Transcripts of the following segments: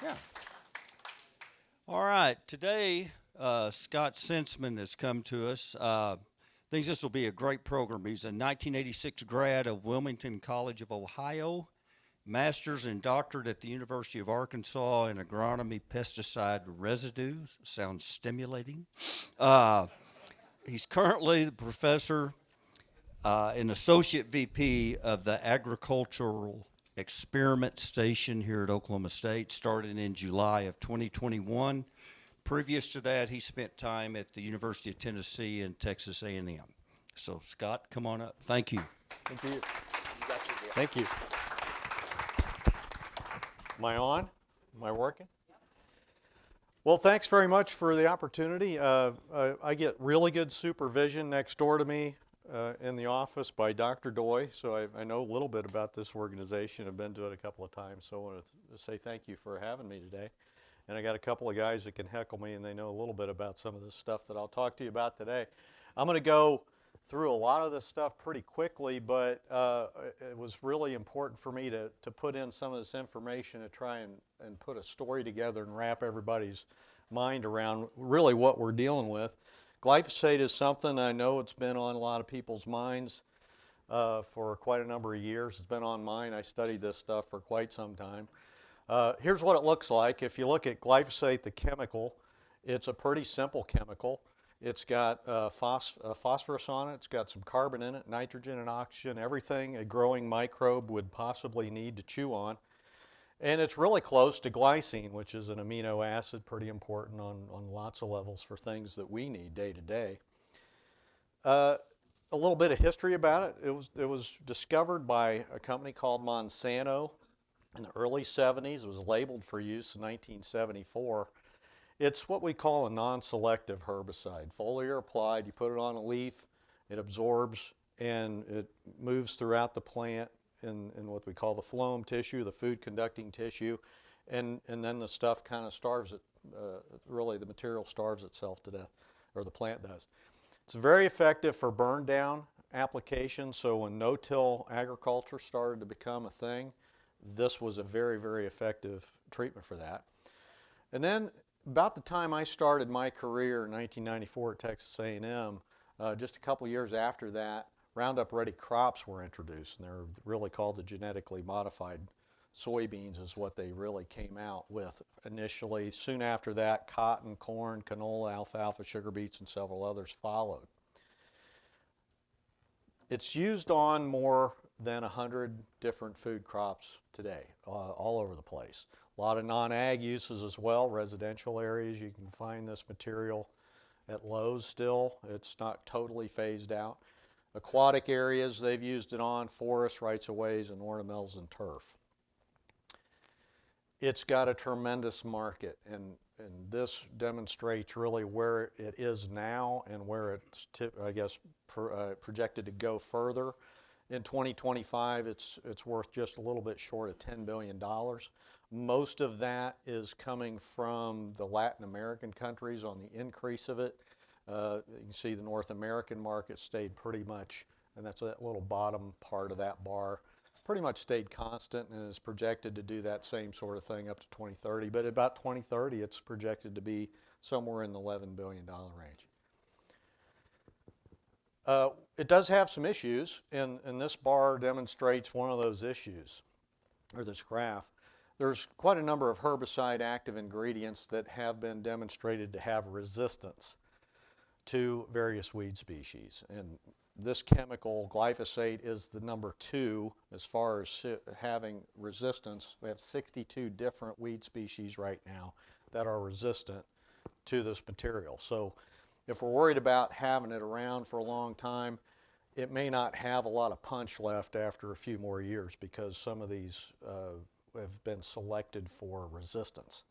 Yeah. All right. Today, Scott Senseman has come to us. Thinks this will be a great program. He's a 1986 grad of Wilmington College of Ohio, master's and doctorate at the University of Arkansas in agronomy pesticide residues. Sounds stimulating. Uh, he's currently the professor an associate VP of the Agricultural Experiment Station here at Oklahoma State, started in July of 2021. Previous to that, he spent time at the University of Tennessee and Texas A&M. So, Scott, come on up. Thank you. Thank you. Thank you. Am I on? Am I working? Well, thanks very much for the opportunity. I get really good supervision next door to me in the office by Dr. Doy, so I know a little bit about this organization. I've been to it a couple of times, so I want to say thank you for having me today. And I got a couple of guys that can heckle me, and they know a little bit about some of this stuff that I'll talk to you about today. I'm going to go through a lot of this stuff pretty quickly, but it was really important for me to put in some of this information to try and put a story together and wrap everybody's mind around really what we're dealing with. Glyphosate is something I know it's been on a lot of people's minds for quite a number of years. It's been on mine. I studied this stuff for quite some time. Here's what it looks like. If you look at glyphosate, the chemical, it's a pretty simple chemical. It's got phosphorus on it. It's got some carbon in it, nitrogen and oxygen, everything a growing microbe would possibly need to chew on. And it's really close to glycine, which is an amino acid, pretty important on lots of levels for things that we need day to day. A little bit of history about it. It was discovered by a company called Monsanto in the early 70s. It was labeled for use in 1974. It's what we call a non-selective herbicide. Foliar applied, you put it on a leaf, it absorbs and it moves throughout the plant in what we call the phloem tissue, the food conducting tissue, and then the stuff kind of starves it, really the material starves itself to death, or the plant does. It's very effective for burn down applications, so when no-till agriculture started to become a thing, this was a very, very effective treatment for that. And then about the time I started my career in 1994 at Texas A&M, just a couple years after that, Roundup Ready crops were introduced, and they're really called the genetically modified soybeans is what they really came out with initially. Soon after that, cotton, corn, canola, alfalfa, sugar beets, and several others followed. It's used on more than 100 different food crops today, all over the place. A lot of non-ag uses as well, residential areas. You can find this material at Lowe's still. It's not totally phased out. Aquatic areas, they've used it on, forests, rights-of-ways, and ornamentals and turf. It's got a tremendous market, and this demonstrates really where it is now and where it's, I guess, projected to go further. In 2025, it's worth just a little bit short of $10 billion. Most of that is coming from the Latin American countries on the increase of it. You can see the North American market stayed pretty much, and that's that little bottom part of that bar, pretty much stayed constant and is projected to do that same sort of thing up to 2030. But at about 2030, it's projected to be somewhere in the $11 billion range. It does have some issues, and this bar demonstrates one of those issues, or this graph. There's quite a number of herbicide active ingredients that have been demonstrated to have resistance to various weed species. And this chemical, glyphosate, is the number 2 as far as having resistance. We have 62 different weed species right now that are resistant to this material. So if we're worried about having it around for a long time, it may not have a lot of punch left after a few more years because some of these have been selected for resistance.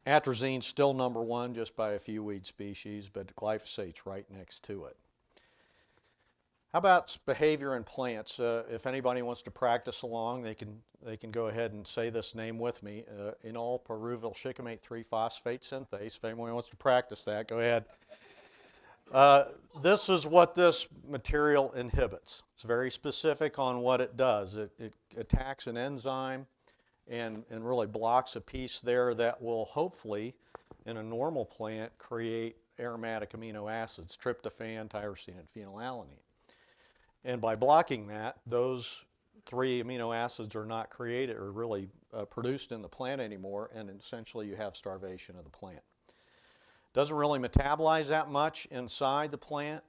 Atrazine's still number 1 just by a few weed species, but glyphosate's right next to it. How about behavior in plants? If anybody wants to practice along, they can go ahead and say this name with me. Enol pyruvyl shikimate 3-phosphate synthase. If anyone wants to practice that, go ahead. This is what this material inhibits. It's very specific on what it does. It attacks an enzyme and really blocks a piece there that will hopefully, in a normal plant, create aromatic amino acids, tryptophan, tyrosine, and phenylalanine. And by blocking that, those three amino acids are not created or really produced in the plant anymore, and essentially you have starvation of the plant. Doesn't really metabolize that much inside the plant.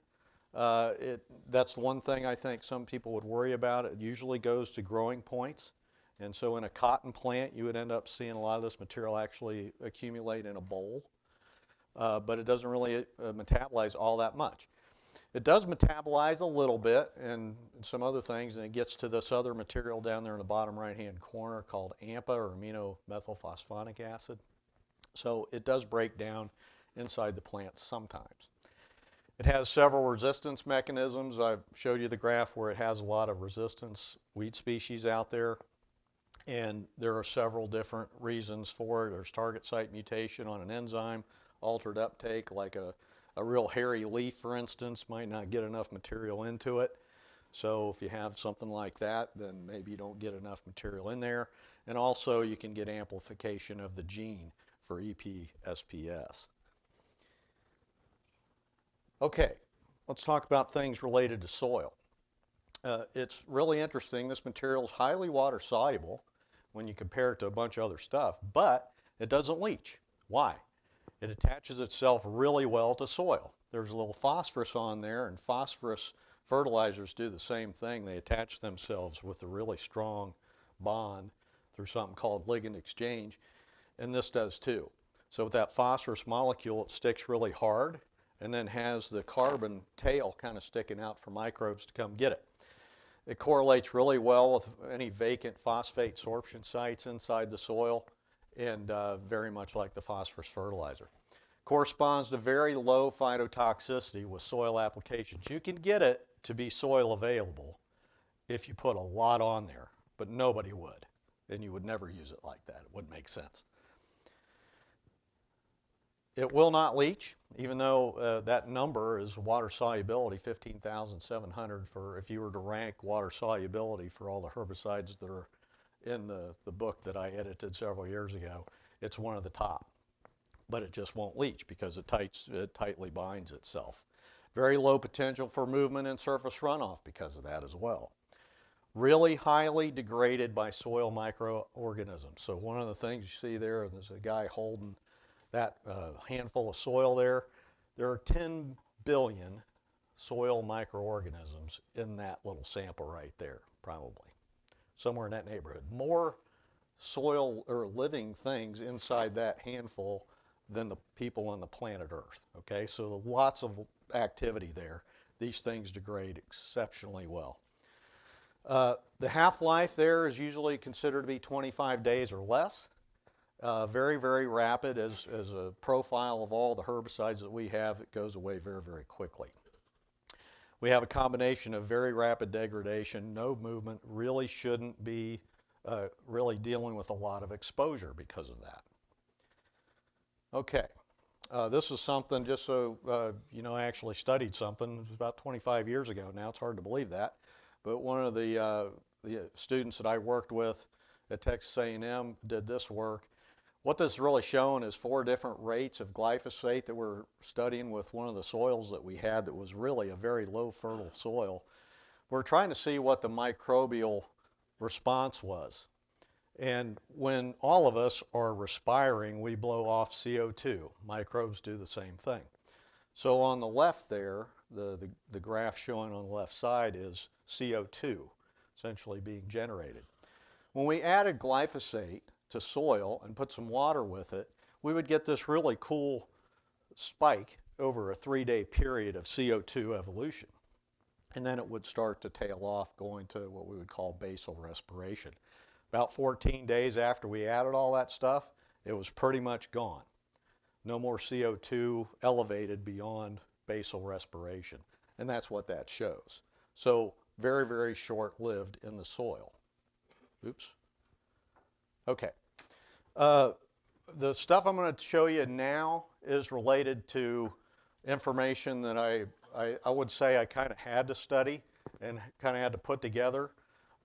That's one thing I think some people would worry about. It usually goes to growing points. And so in a cotton plant, you would end up seeing a lot of this material actually accumulate in a bowl. But it doesn't really metabolize all that much. It does metabolize a little bit and some other things, and it gets to this other material down there in the bottom right-hand corner called AMPA, or amino methylphosphonic acid. So it does break down inside the plant sometimes. It has several resistance mechanisms. I've showed you the graph where it has a lot of resistance weed species out there, and there are several different reasons for it. There's target site mutation on an enzyme, altered uptake, like a real hairy leaf, for instance, might not get enough material into it. So if you have something like that, then maybe you don't get enough material in there. And also you can get amplification of the gene for EPSPS. Okay, let's talk about things related to soil. It's really interesting. This material is highly water soluble when you compare it to a bunch of other stuff, but it doesn't leach. Why? It attaches itself really well to soil. There's a little phosphorus on there, and phosphorus fertilizers do the same thing. They attach themselves with a really strong bond through something called ligand exchange, and this does too. So with that phosphorus molecule, it sticks really hard and then has the carbon tail kind of sticking out for microbes to come get it. It correlates really well with any vacant phosphate sorption sites inside the soil, and very much like the phosphorus fertilizer. Corresponds to very low phytotoxicity with soil applications. You can get it to be soil available if you put a lot on there, but nobody would, and you would never use it like that. It wouldn't make sense. It will not leach, even though that number is water solubility, 15,700 for if you were to rank water solubility for all the herbicides that are in the book that I edited several years ago. It's one of the top, but it just won't leach because it tightly binds itself. Very low potential for movement and surface runoff because of that as well. Really highly degraded by soil microorganisms. So one of the things you see there's a guy holding that handful of soil there. There are 10 billion soil microorganisms in that little sample right there, probably. Somewhere in that neighborhood. More soil or living things inside that handful than the people on the planet Earth. Okay, so lots of activity there. These things degrade exceptionally well. The half-life there is usually considered to be 25 days or less. Very, very rapid as a profile of all the herbicides that we have. It goes away very, very quickly. We have a combination of very rapid degradation, no movement, really shouldn't be really dealing with a lot of exposure because of that. Okay, this is something just so you know, I actually studied something. It was about 25 years ago now. It's hard to believe that. But one of the students that I worked with at Texas A&M did this work. What this is really showing is 4 different rates of glyphosate that we're studying with one of the soils that we had that was really a very low fertile soil. We're trying to see what the microbial response was. And when all of us are respiring, we blow off CO2. Microbes do the same thing. So on the left there, the graph showing on the left side is CO2 essentially being generated. When we added glyphosate to soil and put some water with it, we would get this really cool spike over a 3-day period of CO2 evolution. And then it would start to tail off, going to what we would call basal respiration. About 14 days after we added all that stuff, it was pretty much gone. No more CO2 elevated beyond basal respiration. And that's what that shows. So very, very short-lived in the soil. Oops. Okay. The stuff I'm going to show you now is related to information that I would say I kind of had to study and kind of had to put together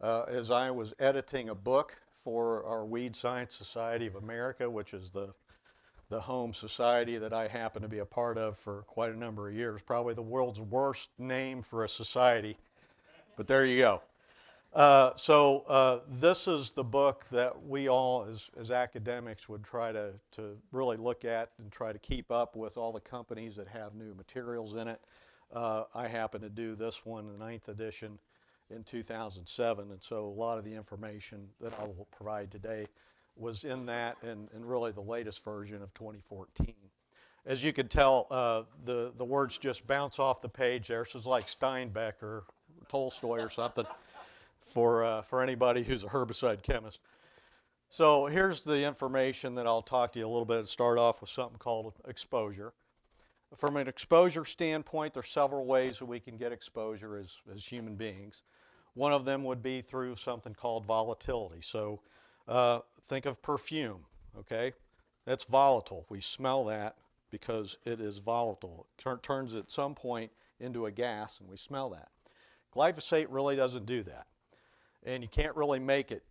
as I was editing a book for our Weed Science Society of America, which is the home society that I happen to be a part of for quite a number of years. Probably the world's worst name for a society, but there you go. This is the book that we all, as academics, would try to really look at and try to keep up with all the companies that have new materials in it. I happen to do this one, the 9th edition, in 2007, and so a lot of the information that I will provide today was in that and really the latest version of 2014. As you can tell, the words just bounce off the page there. So it's like Steinbeck or Tolstoy or something for anybody who's a herbicide chemist. So here's the information that I'll talk to you a little bit. Start off with something called exposure. From an exposure standpoint, there's several ways that we can get exposure as human beings. One of them would be through something called volatility. So think of perfume, okay? That's volatile. We smell that because it is volatile. It turns at some point into a gas, and we smell that. Glyphosate really doesn't do that. And you can't really make it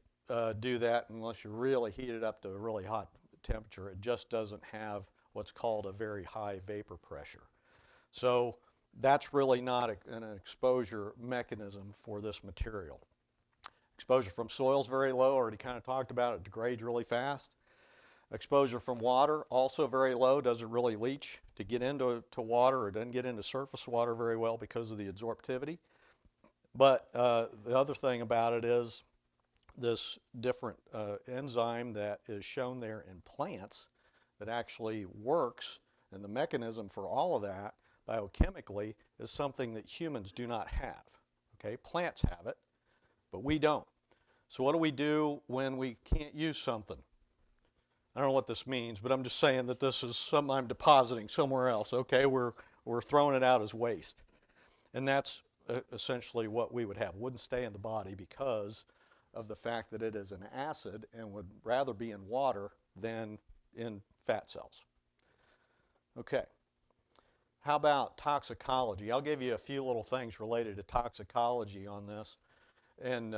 do that unless you really heat it up to a really hot temperature. It just doesn't have what's called a very high vapor pressure. So that's really not an exposure mechanism for this material. Exposure from soil is very low. Already kind of talked about it. Degrades really fast. Exposure from water, also very low. Doesn't really leach to get into water, or doesn't get into surface water very well because of the absorptivity. But the other thing about it is this different enzyme that is shown there in plants that actually works, and the mechanism for all of that biochemically is something that humans do not have. Okay, plants have it, but we don't. So what do we do when we can't use something? I don't know what this means, but I'm just saying that this is something I'm depositing somewhere else. Okay, we're throwing it out as waste. And that's essentially what we would have. It wouldn't stay in the body because of the fact that it is an acid and would rather be in water than in fat cells. Okay. How about toxicology? I'll give you a few little things related to toxicology on this. And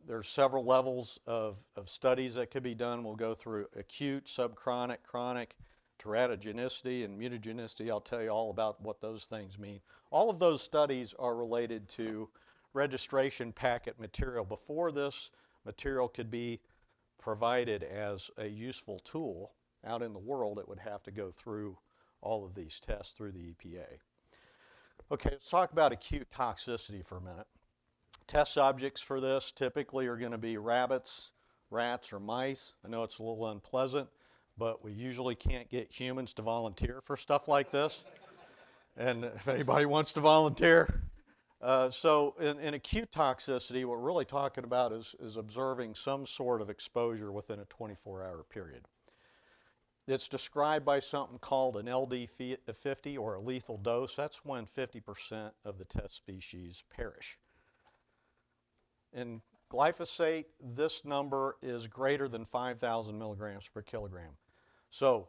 there's several levels of studies that could be done. We'll go through acute, subchronic, chronic, teratogenicity, and mutagenicity. I'll tell you all about what those things mean. All of those studies are related to registration packet material. Before this material could be provided as a useful tool out in the world, it would have to go through all of these tests through the EPA. Okay, let's talk about acute toxicity for a minute. Test subjects for this typically are going to be rabbits, rats, or mice. I know it's a little unpleasant, but we usually can't get humans to volunteer for stuff like this. And if anybody wants to volunteer. So in acute toxicity, what we're really talking about is observing some sort of exposure within a 24-hour period. It's described by something called an LD50 or a lethal dose. That's when 50% of the test species perish. In glyphosate, this number is greater than 5,000 milligrams per kilogram. So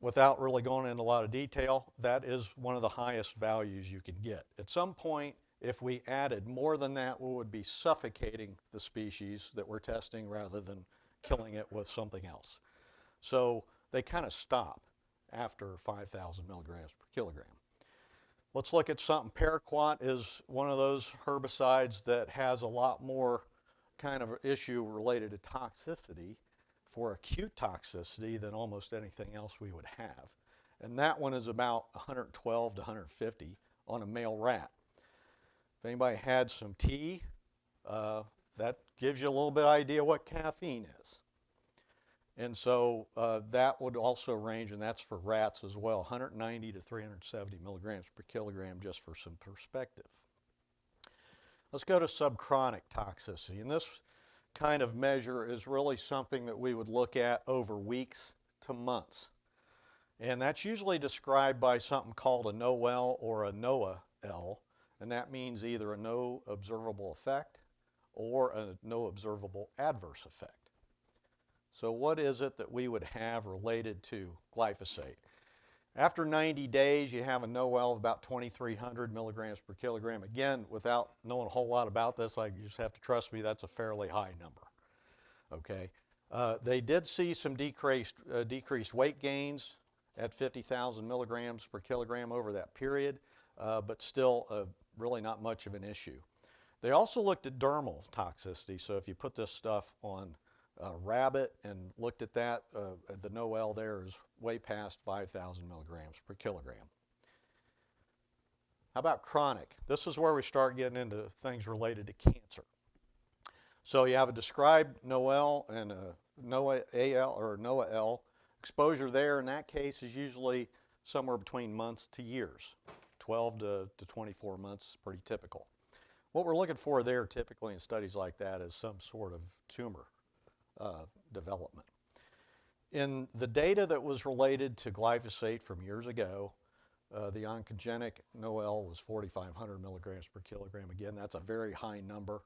without really going into a lot of detail, that is one of the highest values you can get. At some point, if we added more than that, we would be suffocating the species that we're testing rather than killing it with something else. So they kind of stop after 5,000 milligrams per kilogram. Let's look at something. Paraquat is one of those herbicides that has a lot more kind of issue related to toxicity for acute toxicity than almost anything else we would have. And that one is about 112 to 150 on a male rat. If anybody had some tea, that gives you a little bit idea what caffeine is. And so that would also range, and that's for rats as well, 190 to 370 milligrams per kilogram, just for some perspective. Let's go to subchronic toxicity. And this kind of measure is really something that we would look at over weeks to months. And that's usually described by something called a NOEL or a NOAA-L, and that means either a no observable effect or a no observable adverse effect. So what is it that we would have related to glyphosate? After 90 days, you have a NOEL of about 2,300 milligrams per kilogram. Again, without knowing a whole lot about this, you just have to trust me, that's a fairly high number. Okay, they did see some decreased weight gains at 50,000 milligrams per kilogram over that period, but still really not much of an issue. They also looked at dermal toxicity. So if you put this stuff on a rabbit and looked at that, the NOEL there is way past 5,000 milligrams per kilogram. How about chronic? This is where we start getting into things related to cancer. So you have a described NOEL and a NOAA-AL or NOAA-L. Exposure there in that case is usually somewhere between months to years. 12 to 24 months is pretty typical. What we're looking for there typically in studies like that is some sort of tumor development. In the data that was related to glyphosate from years ago, the oncogenic NOEL was 4,500 milligrams per kilogram. Again, that's a very high number.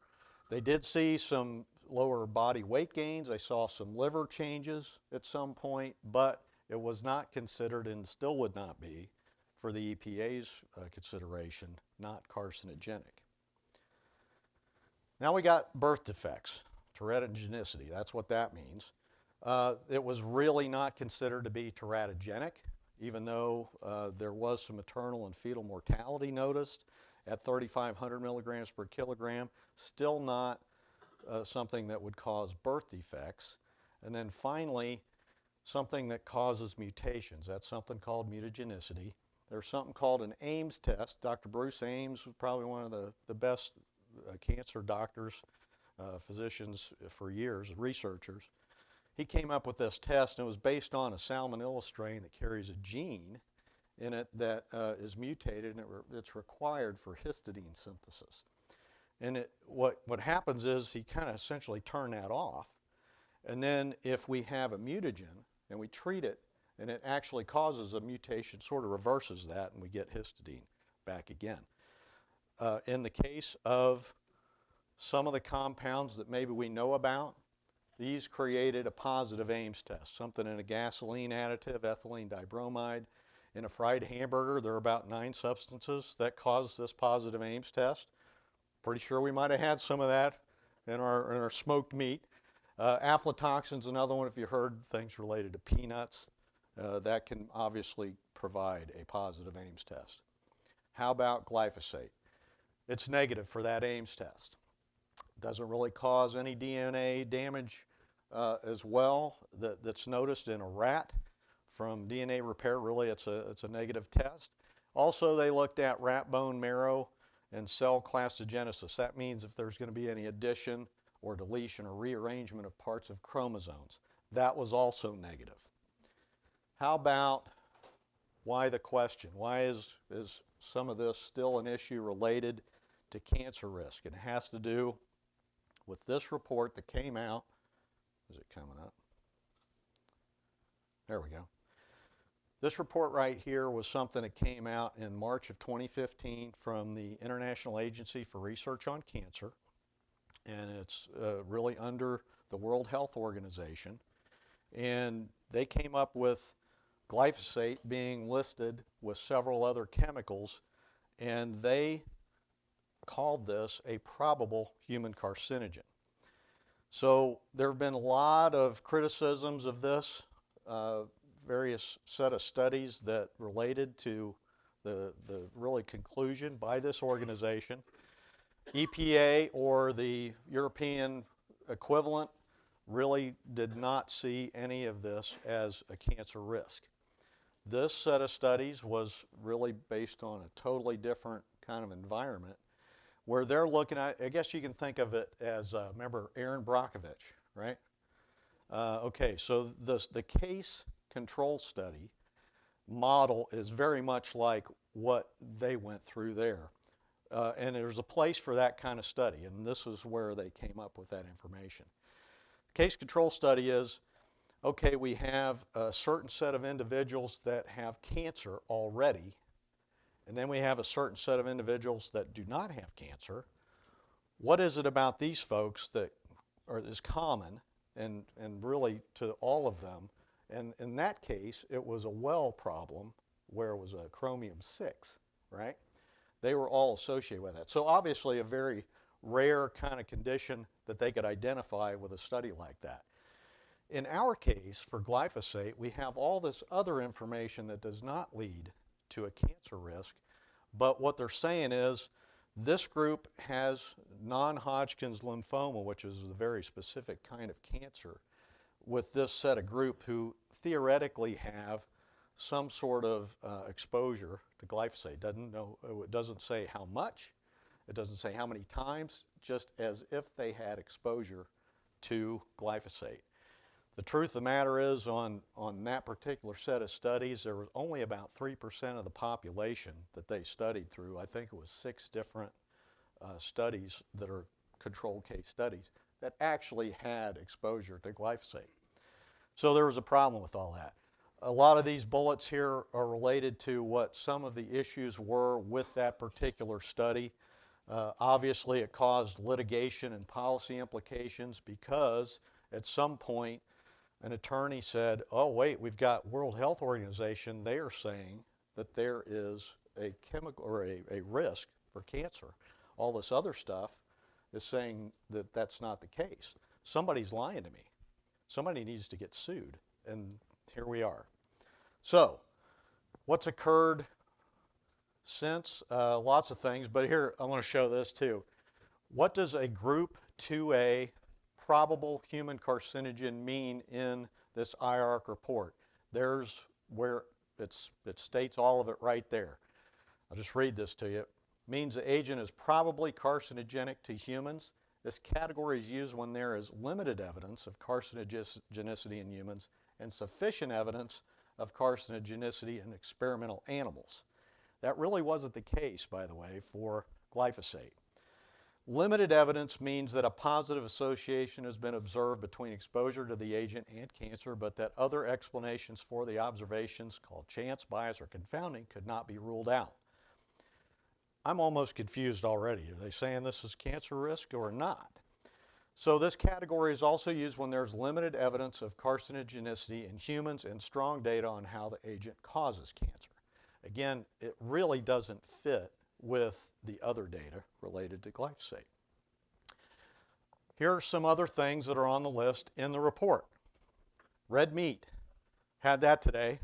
They did see some lower body weight gains. They saw some liver changes at some point, but it was not considered and still would not be for the EPA's consideration, not carcinogenic. Now we got birth defects, teratogenicity. That's what that means. It was really not considered to be teratogenic, even though there was some maternal and fetal mortality noticed at 3,500 milligrams per kilogram. Still not something that would cause birth defects. And then finally, something that causes mutations. That's something called mutagenicity. There's something called an Ames test. Dr. Bruce Ames was probably one of the best cancer doctors, physicians for years, researchers. He came up with this test, and it was based on a salmonella strain that carries a gene in it that is mutated, and it's required for histidine synthesis. And what happens is he kind of essentially turned that off. And then if we have a mutagen and we treat it, and it actually causes a mutation, sort of reverses that, and we get histidine back again. In the case of some of the compounds that maybe we know about, these created a positive Ames test, something in a gasoline additive, ethylene dibromide. In a fried hamburger, there are about 9 substances that cause this positive Ames test. Pretty sure we might have had some of that in our smoked meat. Aflatoxin's another one. If you heard things related to peanuts, that can obviously provide a positive Ames test. How about glyphosate? It's negative for that Ames test. Doesn't really cause any DNA damage as well that's noticed in a rat from DNA repair. Really, it's a negative test. Also, they looked at rat bone marrow and cell clastogenesis. That means if there's going to be any addition or deletion or rearrangement of parts of chromosomes. That was also negative. How about why the question? Why is some of this still an issue related to cancer risk? And it has to do with this report that came out. Is it coming up? There we go. This report right here was something that came out in March of 2015 from the International Agency for Research on Cancer, and it's really under the World Health Organization. And they came up with glyphosate being listed with several other chemicals, and they called this a probable human carcinogen. So there have been a lot of criticisms of this, various set of studies that related to the really conclusion by this organization. EPA or the European equivalent really did not see any of this as a cancer risk. This set of studies was really based on a totally different kind of environment where they're looking at, I guess you can think of it as, remember Aaron Brockovich, right? Okay, so the case control study model is very much like what they went through there. And there's a place for that kind of study, and this is where they came up with that information. Case control study is, okay, we have a certain set of individuals that have cancer already, and then we have a certain set of individuals that do not have cancer. What is it about these folks that is common and really to all of them? And in that case, it was a well problem where it was a chromium 6, right? They were all associated with that. So obviously a very rare kind of condition that they could identify with a study like that. In our case, for glyphosate, we have all this other information that does not lead to a cancer risk, but what they're saying is this group has non-Hodgkin's lymphoma, which is a very specific kind of cancer, with this set of group who theoretically have some sort of exposure to glyphosate. It doesn't say how much, it doesn't say how many times, just as if they had exposure to glyphosate. The truth of the matter is on that particular set of studies, there was only about 3% of the population that they studied through. I think it was 6 different studies that are controlled case studies that actually had exposure to glyphosate. So there was a problem with all that. A lot of these bullets here are related to what some of the issues were with that particular study. Obviously, it caused litigation and policy implications because at some point an attorney said, oh wait, we've got World Health Organization, they are saying that there is a chemical or a risk for cancer. All this other stuff is saying that that's not the case. Somebody's lying to me. Somebody needs to get sued, and here we are. So, what's occurred since? Lots of things, but here I want to show this too. What does a group 2A probable human carcinogen mean in this IARC report? There's where it states all of it right there. I'll just read this to you. It means the agent is probably carcinogenic to humans. This category is used when there is limited evidence of carcinogenicity in humans and sufficient evidence of carcinogenicity in experimental animals. That really wasn't the case, by the way, for glyphosate. Limited evidence means that a positive association has been observed between exposure to the agent and cancer, but that other explanations for the observations, called chance, bias, or confounding, could not be ruled out. I'm almost confused already. Are they saying this is cancer risk or not? So this category is also used when there's limited evidence of carcinogenicity in humans and strong data on how the agent causes cancer. Again, it really doesn't fit with the other data related to glyphosate. Here are some other things that are on the list in the report. Red meat, had that today.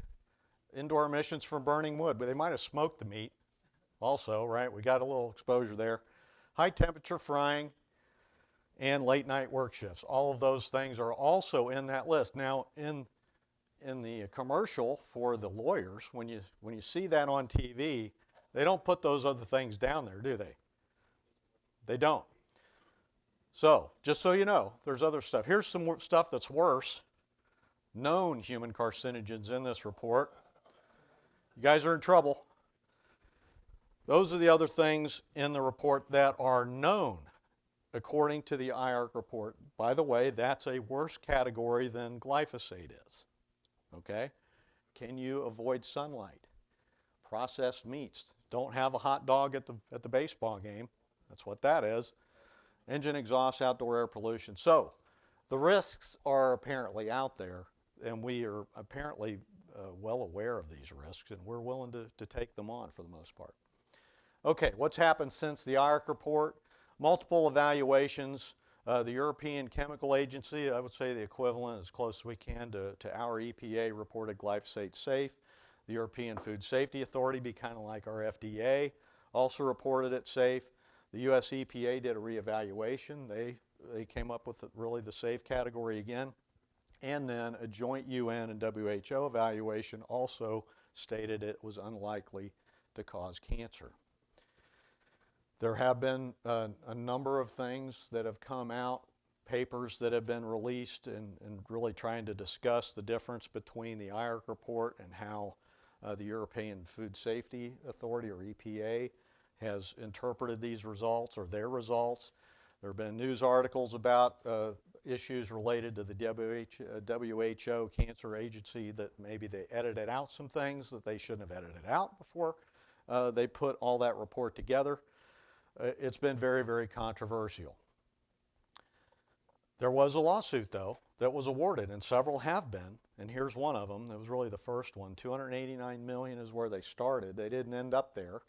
Indoor emissions from burning wood, but they might have smoked the meat also, right? We got a little exposure there. High temperature frying and late night work shifts. All of those things are also in that list. Now, in the commercial for the lawyers, when you see that on TV, they don't put those other things down there, do they? They don't. So, just so you know, there's other stuff. Here's some stuff that's worse. Known human carcinogens in this report. You guys are in trouble. Those are the other things in the report that are known according to the IARC report. By the way, that's a worse category than glyphosate is. Okay? Can you avoid sunlight? Processed meats. Don't have a hot dog at the baseball game. That's what that is. Engine exhaust, outdoor air pollution. So the risks are apparently out there, and we are apparently well aware of these risks, and we're willing to take them on for the most part. Okay, what's happened since the IARC report? Multiple evaluations. The European Chemical Agency, I would say the equivalent as close as we can to our EPA, reported glyphosate safe. The European Food Safety Authority, be kind of like our FDA, also reported it safe. The US EPA did a reevaluation. They came up with really the safe category again. And then a joint UN and WHO evaluation also stated it was unlikely to cause cancer. There have been a number of things that have come out, papers that have been released and really trying to discuss the difference between the IARC report and how the European Food Safety Authority, or EPA, has interpreted these results or their results. There have been news articles about issues related to the WHO Cancer Agency that maybe they edited out some things that they shouldn't have edited out before they put all that report together. It's been very, very controversial. There was a lawsuit, though, that was awarded, and several have been, and here's one of them. It was really the first one. $289 million is where they started. They didn't end up there,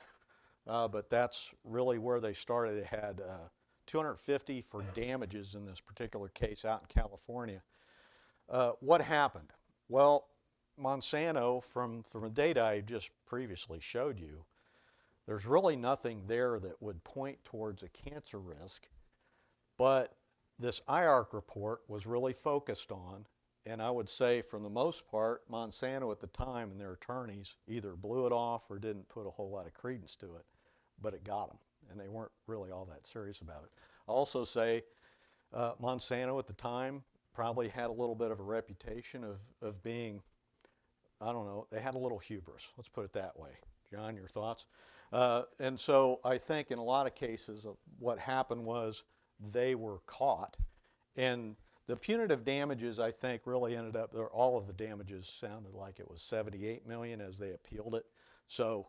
but that's really where they started. They had 250 for damages in this particular case out in California. What happened? Well, Monsanto, from the data I just previously showed you, there's really nothing there that would point towards a cancer risk, but this IARC report was really focused on, and I would say for the most part, Monsanto at the time and their attorneys either blew it off or didn't put a whole lot of credence to it, but it got them, and they weren't really all that serious about it. I'll also say Monsanto at the time probably had a little bit of a reputation of being, I don't know, they had a little hubris. Let's put it that way. John, your thoughts? And so I think in a lot of cases what happened was they were caught, and the punitive damages I think really ended up, all of the damages sounded like it was $78 million as they appealed it. So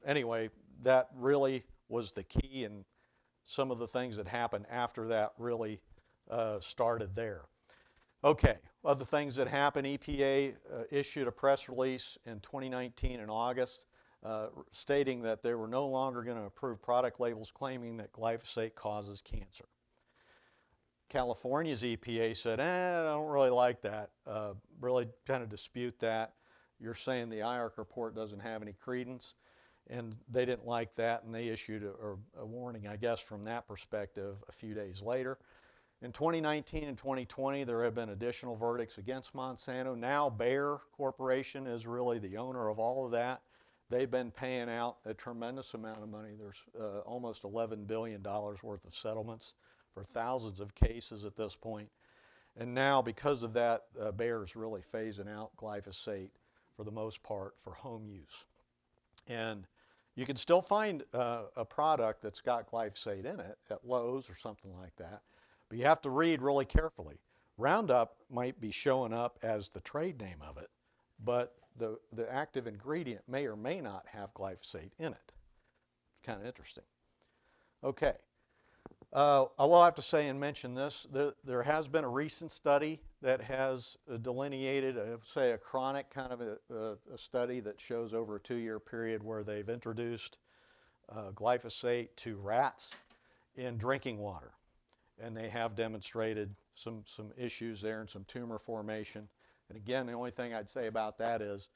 anyway, that really was the key, and some of the things that happened after that really started there. Okay, other things that happened, EPA issued a press release in 2019 in August stating that they were no longer going to approve product labels claiming that glyphosate causes cancer. California's EPA said, I don't really like that, really kind of dispute that. You're saying the IARC report doesn't have any credence, and they didn't like that, and they issued a warning, I guess, from that perspective a few days later. In 2019 and 2020, there have been additional verdicts against Monsanto. Now Bayer Corporation is really the owner of all of that. They've been paying out a tremendous amount of money. There's almost $11 billion worth of settlements for thousands of cases at this point. And now, because of that, Bayer is really phasing out glyphosate for the most part for home use. And you can still find a product that's got glyphosate in it at Lowe's or something like that, but you have to read really carefully. Roundup might be showing up as the trade name of it, but the active ingredient may or may not have glyphosate in it. It's kind of interesting. Okay. I will have to say and mention this, there has been a recent study that has delineated, say, a chronic kind of a study that shows over a 2-year period where they've introduced glyphosate to rats in drinking water. And they have demonstrated some issues there and some tumor formation. And again, the only thing I'd say about that is,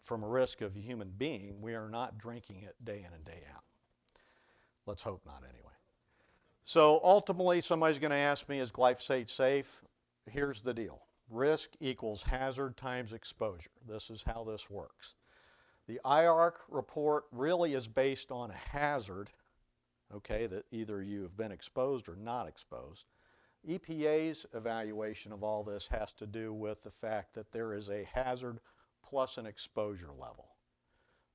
from a risk of a human being, we are not drinking it day in and day out. Let's hope not anyway. So ultimately, somebody's going to ask me, is glyphosate safe? Here's the deal. Risk equals hazard times exposure. This is how this works. The IARC report really is based on a hazard, okay, that either you have been exposed or not exposed. EPA's evaluation of all this has to do with the fact that there is a hazard plus an exposure level.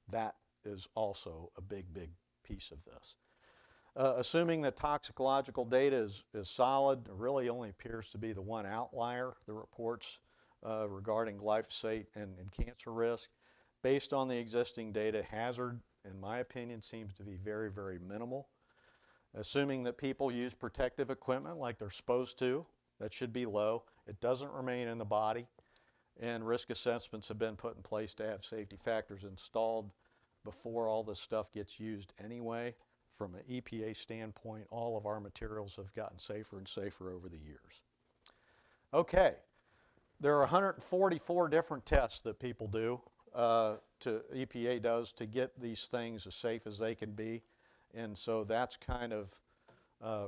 That is also a big, big piece of this. Assuming that toxicological data is solid, there really only appears to be the one outlier, the reports regarding glyphosate and cancer risk. Based on the existing data, hazard, in my opinion, seems to be very, very minimal. Assuming that people use protective equipment like they're supposed to, that should be low. It doesn't remain in the body, and risk assessments have been put in place to have safety factors installed before all this stuff gets used anyway. From an EPA standpoint, all of our materials have gotten safer and safer over the years. Okay, there are 144 different tests that people do, EPA does, to get these things as safe as they can be. And so that's kind of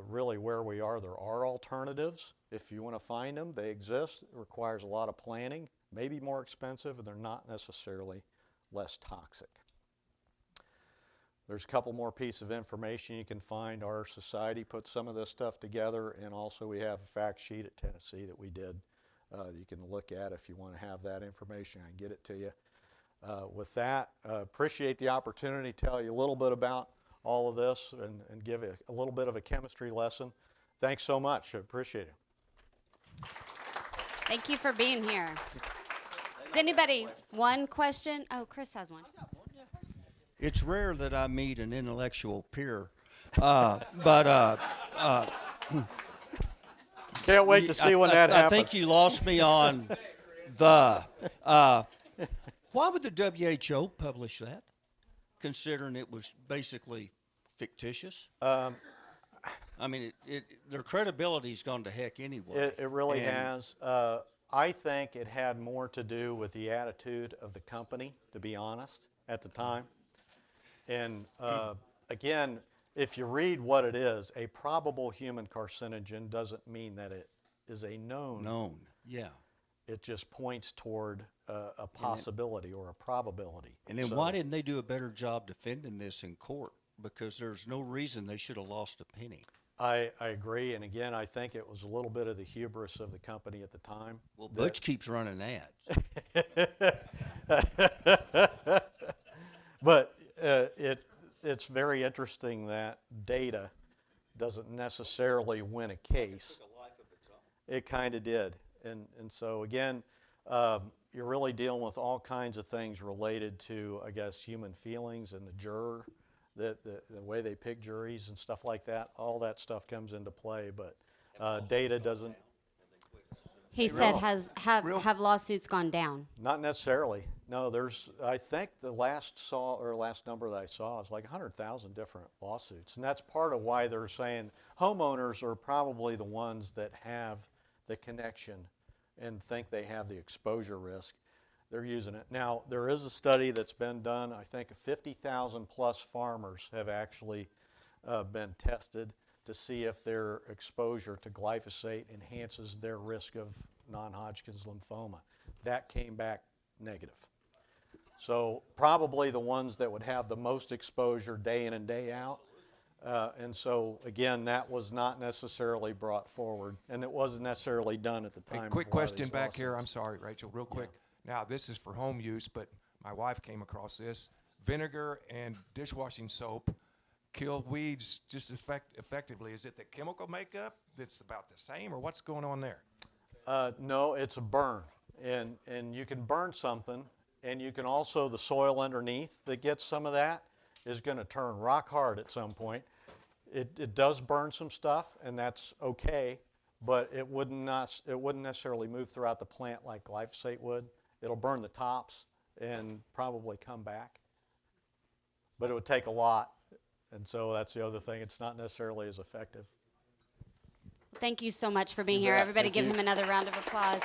really where we are. There are alternatives. If you want to find them, they exist. It requires a lot of planning, maybe more expensive, and they're not necessarily less toxic. There's a couple more pieces of information you can find. Our society put some of this stuff together, and also we have a fact sheet at Tennessee that we did that you can look at if you want to have that information. I can get it to you. With that, appreciate the opportunity to tell you a little bit about all of this and give you a little bit of a chemistry lesson. Thanks so much. I appreciate it. Thank you for being here. Does anybody, one question? Oh, Chris has one. It's rare that I meet an intellectual peer, Can't wait to see when that happens. I think you lost me on the. Why would the WHO publish that, considering it was basically fictitious? I mean, their credibility's gone to heck anyway. It really And has. I think it had more to do with the attitude of the company, to be honest, at the time. And again, if you read what it is, a probable human carcinogen doesn't mean that it is a known. known, yeah. It just points toward a possibility or a probability. And then So why didn't they do a better job defending this in court? Because there's no reason they should have lost a penny. I agree. And again, I think it was a little bit of the hubris of the company at the time. Well, Butch keeps running ads. But it's very interesting that data doesn't necessarily win a case. It kind of did. And so, again, you're really dealing with all kinds of things related to, I guess, human feelings and the juror, the way they pick juries and stuff like that. All that stuff comes into play, but data doesn't. He said, have lawsuits gone down? Not necessarily. No, I think the last number that I saw is like 100,000 different lawsuits. And that's part of why they're saying homeowners are probably the ones that have the connection and think they have the exposure risk. They're using it. Now, there is a study that's been done. I think 50,000 plus farmers have actually been tested to see if their exposure to glyphosate enhances their risk of non-Hodgkin's lymphoma. That came back negative. So probably the ones that would have the most exposure day in and day out. And so, again, that was not necessarily brought forward, and it wasn't necessarily done at the time. A quick of a lot of question these back here. I'm lawsuits. sorry, Rachel, real quick. Now, this is for home use, but my wife came across this. Vinegar and dishwashing soap kill weeds just as effectively. Is it the chemical makeup that's about the same, or what's going on there? No, it's a burn. And you can burn something, and you can also, the soil underneath that gets some of that is going to turn rock hard at some point. It does burn some stuff, and that's okay, but it wouldn't necessarily move throughout the plant like glyphosate would. It'll burn the tops and probably come back, but it would take a lot, and so that's the other thing. It's not necessarily as effective. Thank you so much for being You here. bet. Everybody Thank give you. him another round of applause.